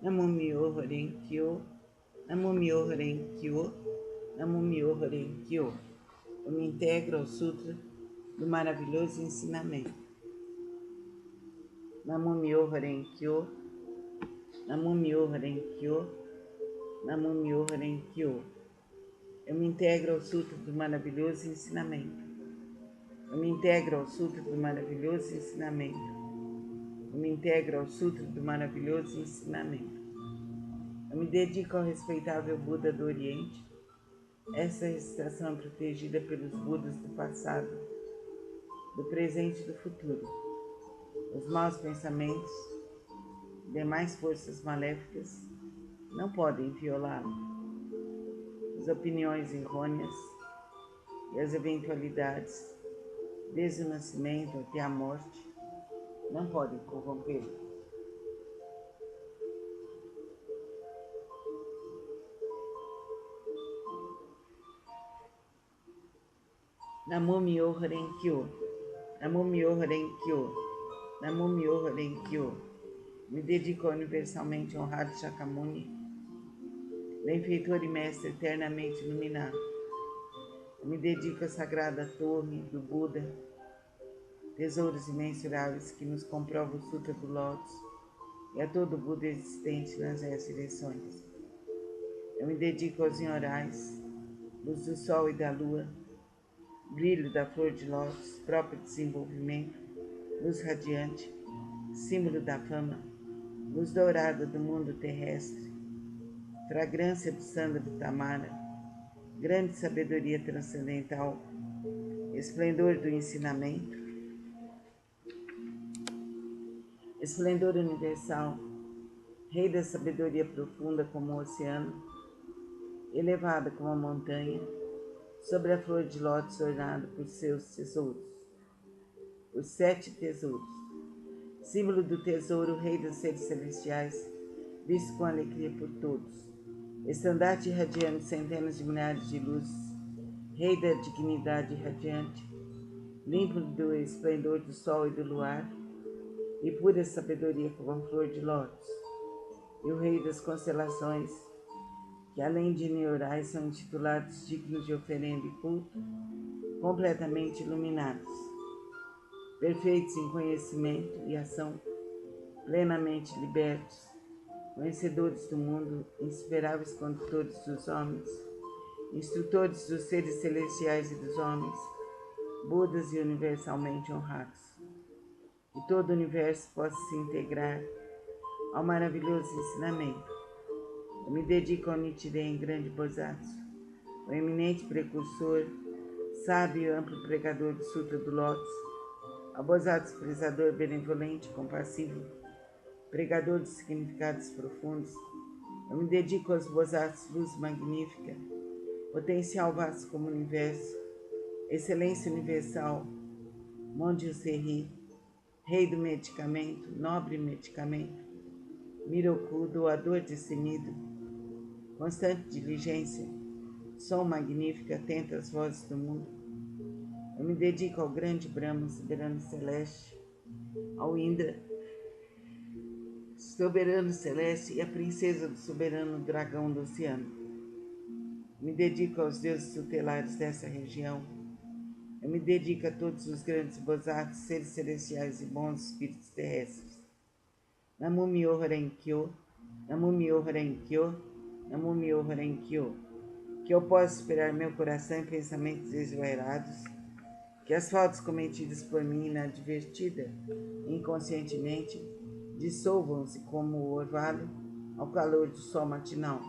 Namumyo Horenkyo, Namumyo Horenkyo, Namumyo Horenkyo. Eu me integro ao Sutra do maravilhoso ensinamento. Namumyo Horenkyo, Namumyo Horenkyo, Namumyo Horenkyo. Eu me integro ao Sutra do maravilhoso ensinamento. Eu me integro ao Sutra do maravilhoso ensinamento. Eu me integro ao Sutra do maravilhoso ensinamento. Eu me dedico ao respeitável Buda do Oriente. Essa recitação é protegida pelos Budas do passado, do presente e do futuro. Os maus pensamentos e demais forças maléficas não podem violá-lo. As opiniões errôneas e as eventualidades, desde o nascimento até a morte, não podem corrompê-lo. Namumyo Horenkyo, Namumyo Horenkyo, Namumyo Horenkyo. Me dedico ao universalmente honrado Shakyamuni, benfeitor e mestre eternamente iluminado. Eu me dedico à sagrada torre do Buda, tesouros imensuráveis que nos comprova o Sutra do Lótus, e a todo Buda existente nas 10 direções. Eu me dedico aos Nyorais, luz do Sol e da Lua, brilho da flor de lótus, próprio desenvolvimento, luz radiante, símbolo da fama, luz dourada do mundo terrestre, fragrância do sândalo tamara, grande sabedoria transcendental, esplendor do ensinamento, esplendor universal, rei da sabedoria profunda como o oceano, elevada como a montanha, sobre a flor de lótus ornada por seus tesouros, os 7 tesouros, símbolo do tesouro, rei dos seres celestiais, visto com alegria por todos, estandarte irradiando centenas de milhares de luzes, rei da dignidade radiante, limpo do esplendor do sol e do luar, e pura sabedoria como a flor de lótus, e o rei das constelações, que além de neurais são intitulados dignos de oferenda e culto, completamente iluminados, perfeitos em conhecimento e ação, plenamente libertos, conhecedores do mundo, insuperáveis condutores dos homens, instrutores dos seres celestiais e dos homens, Budas e universalmente honrados. Que todo o universo possa se integrar ao maravilhoso ensinamento. Eu me dedico ao Nichiren Grande Bosatsu, o eminente precursor, sábio e amplo pregador do Sutra do Lótus, ao Bosatsu prezador benevolente e compassivo, pregador de significados profundos. Eu me dedico aos Bosatsu luz magnífica, potencial vasto como o universo, excelência universal, Monju Serri, rei do medicamento, nobre medicamento, Miroku, doador destemido, constante diligência, som magnífico, atento às vozes do mundo. Eu me dedico ao grande Brahma, soberano celeste, ao Indra, soberano celeste, e à princesa do soberano dragão do oceano. Me dedico aos deuses tutelares dessa região. Eu me dedico a todos os grandes Bosatsus, seres celestiais e bons espíritos terrestres. Namumyo Horenkyo, Namumyo Horenkyo, Namumyo Horenkyo. Que eu possa inspirar meu coração em pensamentos esvairados, que as faltas cometidas por mim inadvertida, inconscientemente, dissolvam-se como o orvalho ao calor do sol matinal.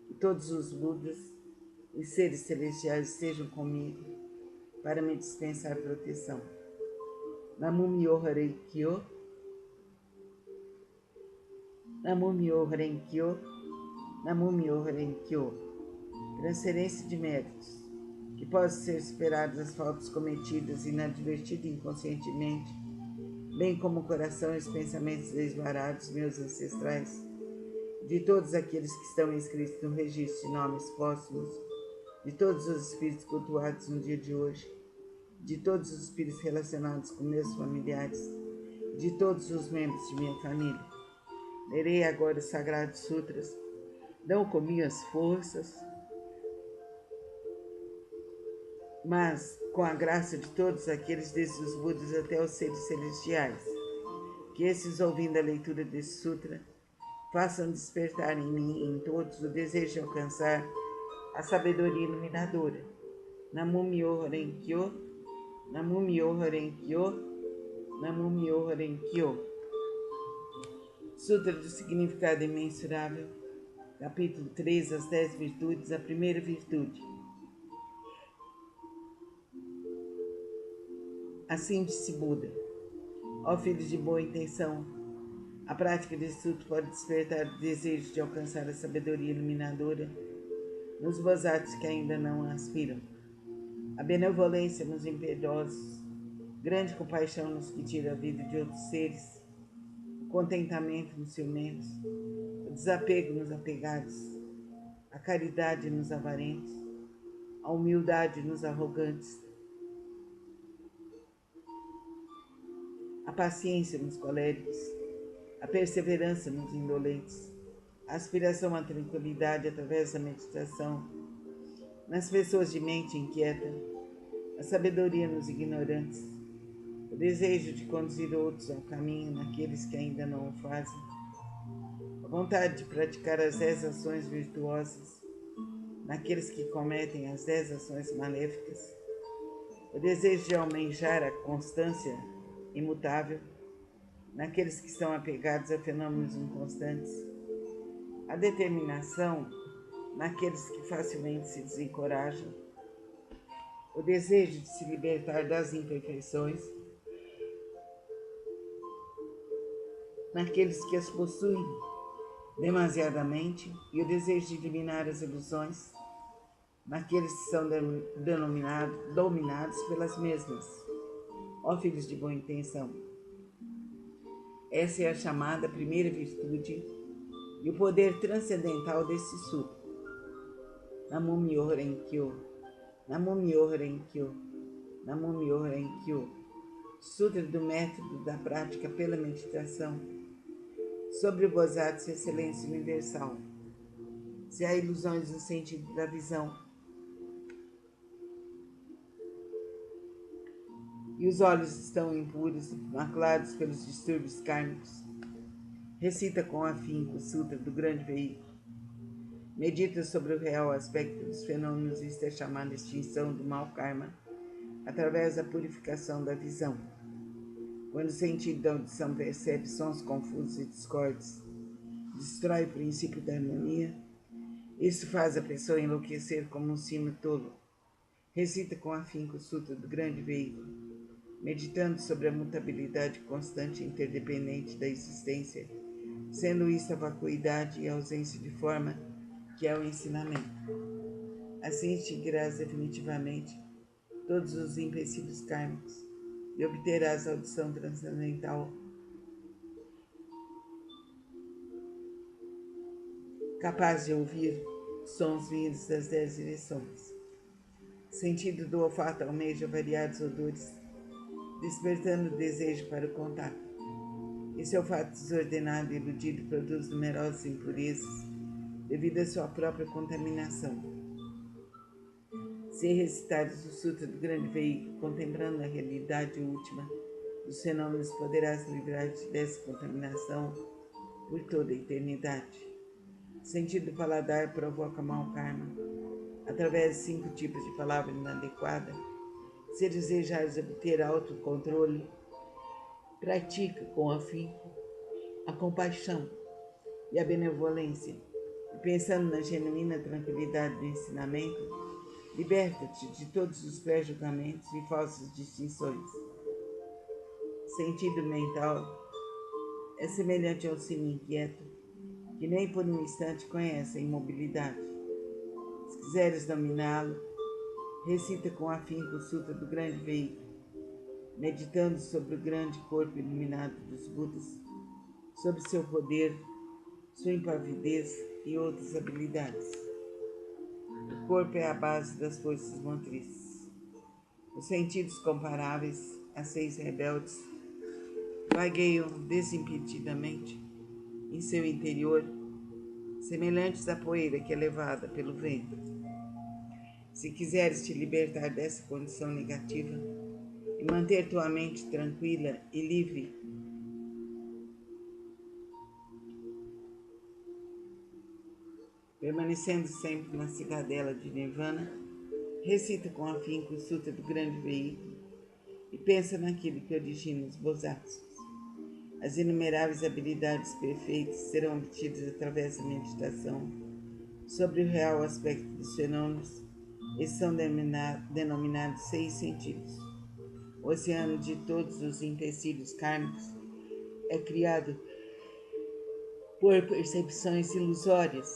Que todos os Budas e seres celestiais estejam comigo para me dispensar proteção. Namumyo Horenkyo, Namumyo Horenkyo, Namumyo Horenkyo. Transferência de méritos, que possam ser superadas as faltas cometidas inadvertidas inconscientemente, bem como o coração e os pensamentos desvarados meus ancestrais, de todos aqueles que estão inscritos no registro de nomes póstumos, de todos os espíritos cultuados no dia de hoje, de todos os espíritos relacionados com meus familiares, de todos os membros de minha família. Lerei agora os Sagrados Sutras. Não com minhas forças, mas com a graça de todos aqueles, desde os Budas até os seres celestiais. Que esses, ouvindo a leitura desse sutra, façam despertar em mim e em todos o desejo de alcançar a sabedoria iluminadora. Namu Myoho Renge Kyo, Namu Myoho Renge Kyo, Namu Myoho Renge Kyo. Sutra do Significado Imensurável, capítulo 3, as 10 virtudes, a primeira virtude. Assim disse Buda: ó filhos de boa intenção, a prática desse sutra pode despertar o desejo de alcançar a sabedoria iluminadora nos bozatos que ainda não a aspiram. A benevolência nos impiedosos, grande compaixão nos que tiram a vida de outros seres, o contentamento nos ciumentos, o desapego nos apegados, a caridade nos avarentos, a humildade nos arrogantes, a paciência nos coléricos, a perseverança nos indolentes, a aspiração à tranquilidade através da meditação nas pessoas de mente inquieta, a sabedoria nos ignorantes, o desejo de conduzir outros ao caminho naqueles que ainda não o fazem, a vontade de praticar as 10 ações virtuosas naqueles que cometem as 10 ações maléficas, o desejo de almejar a constância imutável naqueles que estão apegados a fenômenos inconstantes, a determinação naqueles que facilmente se desencorajam, o desejo de se libertar das imperfeições naqueles que as possuem demasiadamente e o desejo de eliminar as ilusões naqueles que são dominados pelas mesmas. Ó filhos de boa intenção, essa é a chamada primeira virtude e o poder transcendental desse sutra. Namu Myoho Renge Kyo, Namu Myoho Renge Kyo, Namu Myoho Renge Kyo. Sutra do método da prática pela meditação sobre o Bodhisattva excelência universal. Se há ilusões no sentido da visão e os olhos estão impuros, maculados pelos distúrbios kármicos, recita com afinco o Sutra do Grande Veículo. Medita sobre o real aspecto dos fenômenos, isto é chamada extinção do mau karma, através da purificação da visão. Quando o sentido da audição percebe sons confusos e discordes, destrói o princípio da harmonia, isso faz a pessoa enlouquecer como um sino tolo. Recita com afinco o Sutra do Grande Veículo, meditando sobre a mutabilidade constante e interdependente da existência, sendo isso a vacuidade e a ausência de forma que é o ensinamento. Assim extinguirás definitivamente todos os empecilhos kármicos e obterás a audição transcendental capaz de ouvir sons vindos das 10 direções. Sentido do olfato almeja variados odores, despertando o desejo para o contato. Esse olfato desordenado e iludido produz numerosas impurezas devido à sua própria contaminação. Se recitares o Sutra do Grande Veículo, contemplando a realidade última dos fenômenos, poderás livrar-te dessa contaminação por toda a eternidade. O sentido do paladar provoca mau karma, através de 5 tipos de palavra inadequada. Se desejares obter autocontrole, pratica com afinco a compaixão e a benevolência, e pensando na genuína tranquilidade do ensinamento, liberta-te de todos os pré-julgamentos e falsas distinções. Sentido mental é semelhante ao sino inquieto, que nem por um instante conhece a imobilidade. Se quiseres dominá-lo, recita com afinco o Sutra do Grande Veículo, meditando sobre o grande corpo iluminado dos Budas, sobre seu poder, sua impavidez e outras habilidades. O corpo é a base das forças motrizes. Os sentidos comparáveis a 6 rebeldes vagueiam desimpedidamente em seu interior, semelhantes à poeira que é levada pelo vento. Se quiseres te libertar dessa condição negativa e manter tua mente tranquila e livre, permanecendo sempre na cidadela de Nirvana, recita com afinco o Sutra do Grande Veículo e pensa naquilo que origina os Bodhisattvas. As inumeráveis habilidades perfeitas serão obtidas através da meditação sobre o real aspecto dos fenômenos. Esses são denominados 6 sentidos. O oceano de todos os empecilhos kármicos é criado por percepções ilusórias.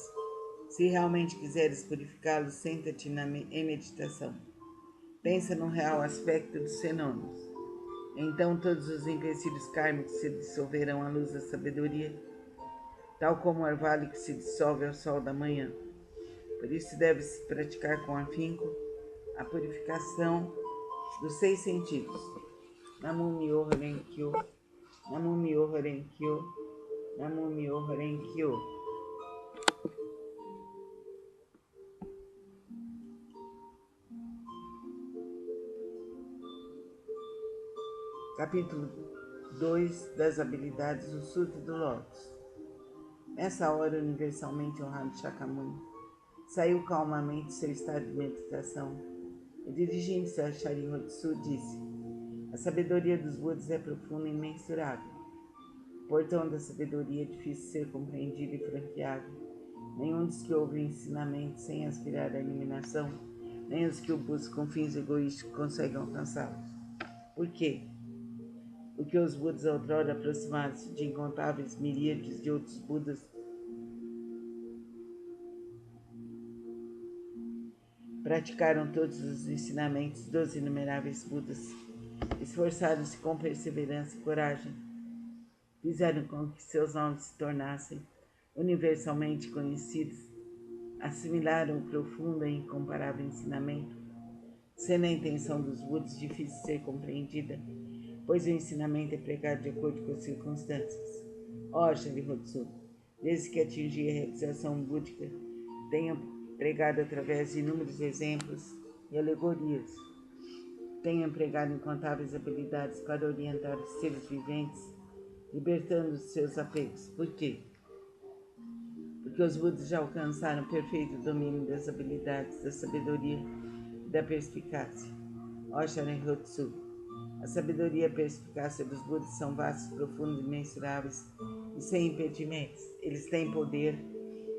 Se realmente quiseres purificá-los, senta-te em meditação. Pensa no real aspecto dos fenômenos. Então todos os empecilhos kármicos se dissolverão à luz da sabedoria, tal como o orvalho que se dissolve ao sol da manhã. Por isso deve-se praticar com afinco a purificação dos 6 sentidos. Namu Myoho Renge Kyo, Namu Myoho Renge Kyo, Namu Myoho Renge Kyo. Capítulo 2 das habilidades do Sutra do Lótus. Nessa hora, universalmente honrado Shakyamuni saiu calmamente de seu estado de meditação e, dirigindo-se a Sharinrotsu, disse: a sabedoria dos Budas é profunda e imensurável. O portão da sabedoria é difícil de ser compreendido e franqueado. Nenhum dos que ouvem ensinamentos sem aspirar à iluminação, nem os que o buscam com fins egoísticos conseguem alcançá-los. Por quê? Porque os Budas outrora aproximaram-se de incontáveis miríades de outros Budas praticaram todos os ensinamentos dos inumeráveis Budas, esforçaram-se com perseverança e coragem, fizeram com que seus nomes se tornassem universalmente conhecidos, assimilaram o profundo e incomparável ensinamento, sendo a intenção dos Budas difícil de ser compreendida, pois o ensinamento é pregado de acordo com as circunstâncias. Ó Sharinrotsu, desde que atingi a realização búdica, tenho pregado através de inúmeros exemplos e alegorias. Tenho empregado incontáveis habilidades para orientar os seres viventes, libertando os seus apegos. Por quê? Porque os Budas já alcançaram perfeito domínio das habilidades da sabedoria e da perspicácia. Ó Sharinrotsu, a sabedoria e a perspicácia dos Budas são vastos, profundos, imensuráveis e sem impedimentos. Eles têm poder,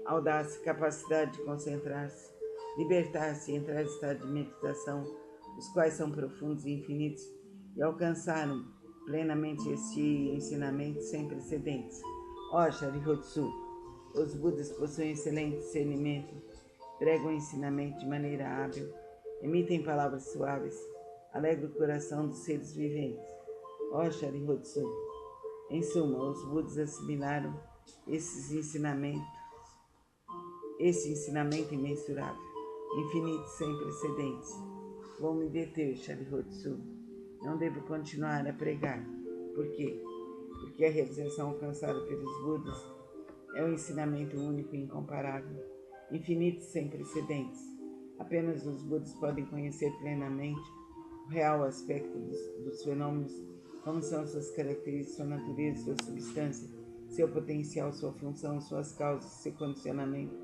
audácia, capacidade de concentrar-se, libertar-se e entrar em estado de meditação, os quais são profundos e infinitos, e alcançaram plenamente este ensinamento sem precedentes. Ó Sharinrotsu, os Budas possuem excelente discernimento, pregam o ensinamento de maneira hábil, emitem palavras suaves, alegram o coração dos seres viventes. Ó Sharinrotsu, em suma, os Budas assimilaram esse ensinamento imensurável, infinito sem precedentes. Vou me deter, Sharinrotsu. Não devo continuar a pregar. Por quê? Porque a realização alcançada pelos Budas é um ensinamento único e incomparável, infinito sem precedentes. Apenas os Budas podem conhecer plenamente o real aspecto dos fenômenos, como são suas características, sua natureza, sua substância, seu potencial, sua função, suas causas, seu condicionamento,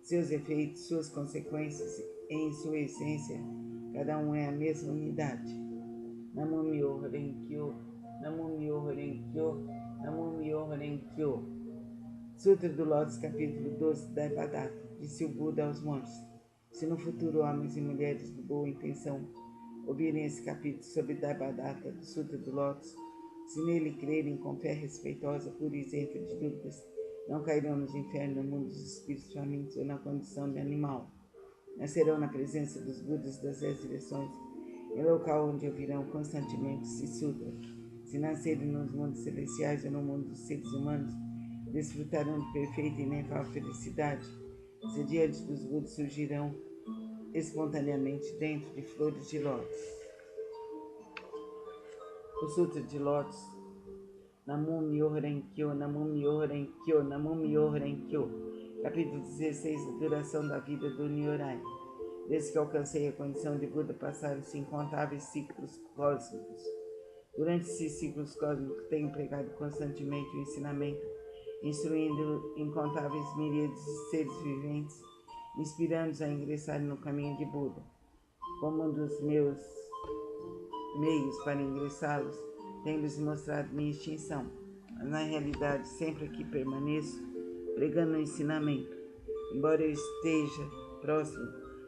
seus efeitos, suas consequências e, em sua essência, cada um é a mesma unidade. Namu Myoho Renge Kyo, Namu Myoho Renge Kyo, Namu Myoho Renge Kyo. Sutra do Lótus, capítulo 12 da Devadatta. Disse o Buda aos monges: se no futuro homens e mulheres de boa intenção ouvirem esse capítulo sobre Devadatta do Sutra do Lótus, se nele crerem com fé respeitosa, pura e isenta de dúvidas, não cairão nos infernos, no mundo dos espíritos famintos ou na condição de animal. Nascerão na presença dos Budas das 10 direções, em local onde ouvirão constantemente esse sutra. Se nascerem nos mundos celestiais ou no mundo dos seres humanos, desfrutarão de perfeita e inefável felicidade. Se diante dos Budas surgirão espontaneamente dentro de flores de lótus. O Sutra de Lótus Namum Myoho Renge-kyo, Namum Myoho Renge-kyo, Namum Myoho Renge-kyo. Capítulo 16, a duração da vida do Nyorai. Desde que alcancei a condição de Buda, passaram-se incontáveis ciclos cósmicos. Durante esses ciclos cósmicos, tenho pregado constantemente o ensinamento, instruindo incontáveis miríades de seres viventes, inspirando-os a ingressarem no caminho de Buda. Como um dos meus meios para ingressá-los, tenho-lhes mostrado minha extinção, mas na realidade sempre aqui permaneço, pregando o ensinamento. Embora eu esteja próximo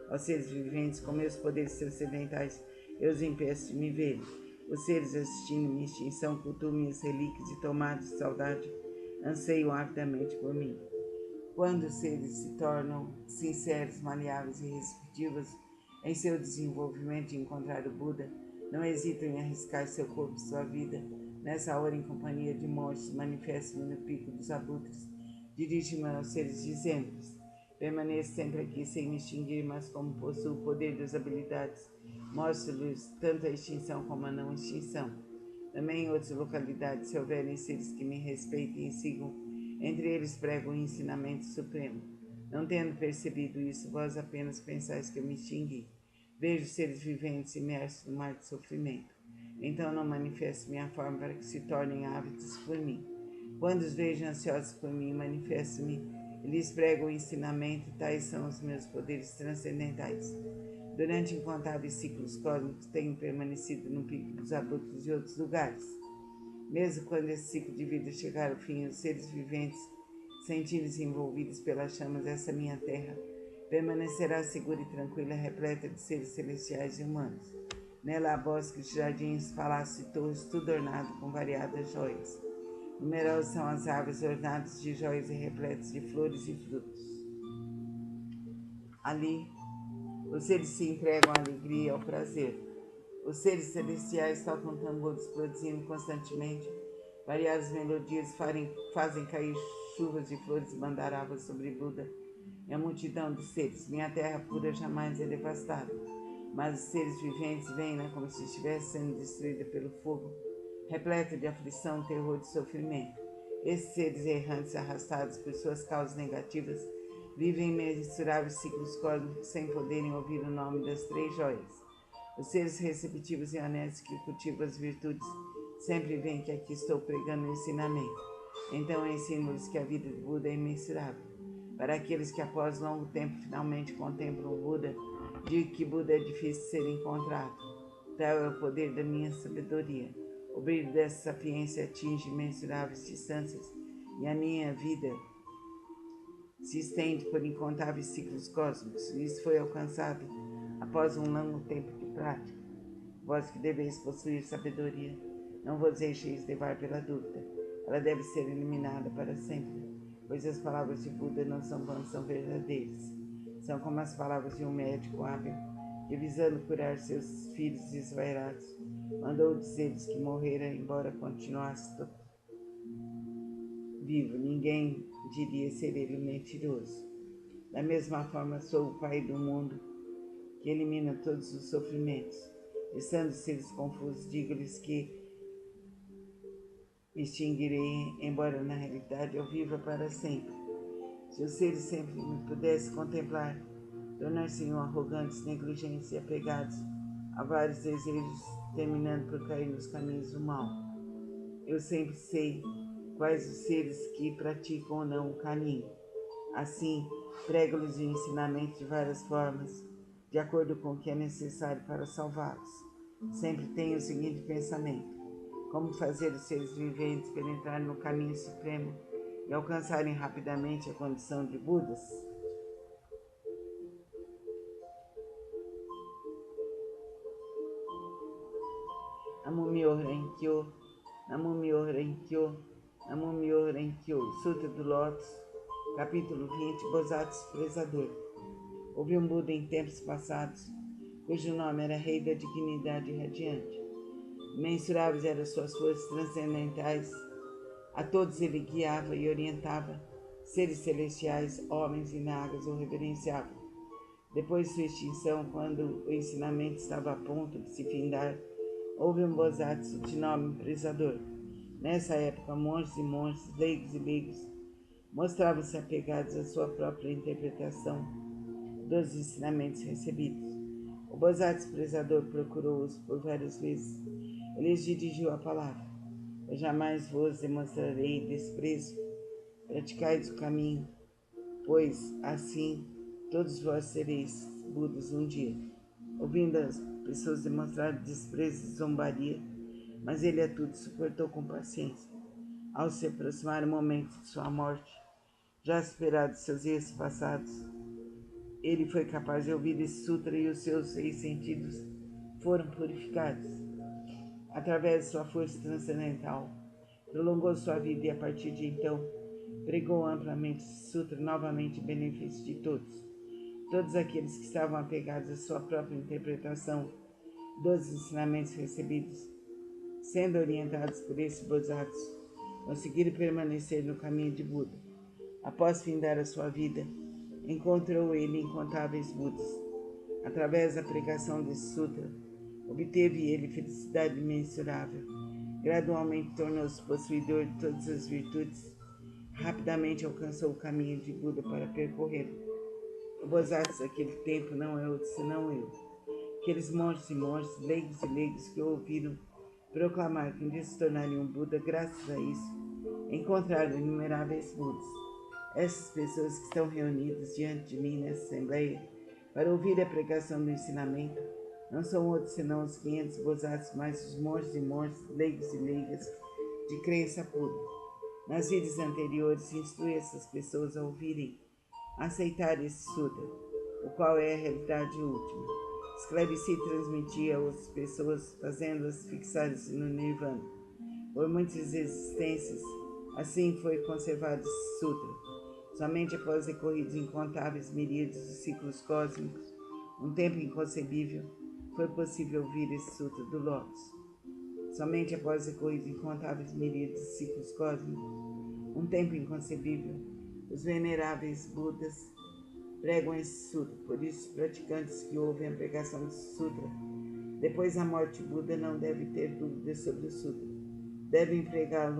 aos seres viventes com meus poderes transcendentais, eu os impeço de me verem. Os seres assistindo minha extinção cultuam minhas relíquias e, tomados de saudade, anseiam avidamente por mim. Quando os seres se tornam sinceros, maleáveis e receptivos em seu desenvolvimento de encontrar o Buda, não hesitam em arriscar seu corpo e sua vida. Nessa hora, em companhia de monges, manifesto-me no pico dos abutres, dirijo-me aos seres dizendo-lhes: permaneço sempre aqui sem me extinguir, mas como possuo o poder das habilidades, mostro-lhes tanto a extinção como a não extinção. Também em outras localidades, se houverem seres que me respeitem e sigam, entre eles prego o ensinamento supremo. Não tendo percebido isso, vós apenas pensais que eu me extingui. Vejo seres viventes imersos no mar de sofrimento. Então não manifesto minha forma para que se tornem ávidos por mim. Quando os vejo ansiosos por mim, manifesto-me e lhes prego o ensinamento, tais são os meus poderes transcendentais. Durante incontáveis ciclos cósmicos, tenho permanecido no pico dos abutres e outros lugares. Mesmo quando esse ciclo de vida chegar ao fim, os seres viventes, sentindo-se envolvidos pelas chamas dessa minha terra, permanecerá segura e tranquila, repleta de seres celestiais e humanos. Nela há bosques, jardins, palácios e torres, tudo ornado com variadas joias. Numerosas são as árvores ornadas de joias e repletas de flores e frutos. Ali, os seres se entregam à alegria e ao prazer. Os seres celestiais tocam tambores, produzindo constantemente variadas melodias, fazem cair chuvas de flores e mandaravas sobre Buda e a multidão de seres. Minha terra pura jamais é devastada, mas os seres viventes veem-na como se estivesse sendo destruída pelo fogo, repleta de aflição, terror e sofrimento. Esses seres errantes, arrastados por suas causas negativas, vivem em mensuráveis ciclos cósmicos sem poderem ouvir o nome das três joias. Os seres receptivos e honestos que cultivam as virtudes sempre veem que aqui estou pregando o ensinamento. Então ensino-lhes que a vida de Buda é imensurável. Para aqueles que após longo tempo finalmente contemplam o Buda, digo que Buda é difícil de ser encontrado. Tal é o poder da minha sabedoria. O brilho dessa sapiência atinge imensuráveis distâncias e a minha vida se estende por incontáveis ciclos cósmicos. Isso foi alcançado após um longo tempo de prática. Vós que deveis possuir sabedoria, não vos deixeis levar pela dúvida. Ela deve ser eliminada para sempre, pois as palavras de Buda não são vãs, são verdadeiras. São como as palavras de um médico hábil que, visando curar seus filhos desvairados, mandou dizer-lhes que morrera, embora continuasse vivo. Ninguém diria ser ele mentiroso. Da mesma forma, sou o Pai do mundo, que elimina todos os sofrimentos. Estando seres confusos, digo-lhes que me extinguirei, embora na realidade eu viva para sempre. Se os seres sempre me pudessem contemplar, tornar-se-iam arrogantes, negligentes e apegados a vários desejos, terminando por cair nos caminhos do mal. Eu sempre sei quais os seres que praticam ou não o caminho. Assim, prego-lhes o ensinamento de várias formas, de acordo com o que é necessário para salvá-los. Sempre tenho o seguinte pensamento: como fazer os seres viventes penetrarem no caminho supremo e alcançarem rapidamente a condição de Budas? Namum Myoho Renge-kyo, Namum Myoho Renge-kyo, Namum Myoho Renge-kyo. Sutra do Lótus, capítulo 20, Bodhisattva Prezador. Houve um Buda em tempos passados, cujo nome era Rei da Dignidade Radiante. Imensuráveis eram suas forças transcendentais. A todos ele guiava e orientava. Seres celestiais, homens e nagas o reverenciavam. Depois de sua extinção, quando o ensinamento estava a ponto de se findar, houve um Bodhisattva de nome Prezador, Nessa época, monges e monges, leigos e leigos, mostravam-se apegados à sua própria interpretação dos ensinamentos recebidos. O Bosat desprezador procurou-os por várias vezes. Ele lhes dirigiu a palavra: eu jamais vos demonstrarei desprezo. Praticai o caminho, pois assim todos vós sereis Budas um dia. Ouvindo as pessoas demonstrar desprezo e zombaria, mas ele a tudo suportou com paciência. Ao se aproximar o momento de sua morte, já superado seus erros passados, ele foi capaz de ouvir esse sutra e os seus 6 sentidos foram purificados. Através de sua força transcendental, prolongou sua vida e a partir de então pregou amplamente esse sutra novamente em benefício de todos. Todos aqueles que estavam apegados à sua própria interpretação dos ensinamentos recebidos, sendo orientados por esses bodhisattvas, conseguiram permanecer no caminho de Buda. Após findar a sua vida, encontrou ele incontáveis Budas. Através da pregação desse sutra, obteve ele felicidade imensurável. Gradualmente tornou-se possuidor de todas as virtudes. Rapidamente alcançou o caminho de Buda para percorrê-lo. O Bodhisattva daquele tempo não é outro senão eu. Aqueles monges e monges, leigos e leigos que ouviram proclamar que um dia se tornariam Buda, graças a isso, encontraram inumeráveis Budas. Essas pessoas que estão reunidas diante de mim nessa assembleia para ouvir a pregação do ensinamento não são outros senão os 500 Bodhisattvas, mais os monges e monges, leigos e leigas de crença pura. Nas vidas anteriores, instrui essas pessoas a ouvirem, a aceitar esse sutra, o qual é a realidade última. Esclareci e transmiti a outras pessoas, fazendo-as fixar-se no Nirvana. Por muitas existências, assim foi conservado esse sutra. Somente após decorridos incontáveis miríades de ciclos cósmicos, um tempo inconcebível, foi possível ouvir esse sutra do Lótus. Somente após decorridos incontáveis miríades de ciclos cósmicos, um tempo inconcebível, os veneráveis Budas pregam esse sutra. Por isso, os praticantes que ouvem a pregação desse sutra, depois da morte de Buda, não devem ter dúvidas sobre o sutra. Devem pregá-lo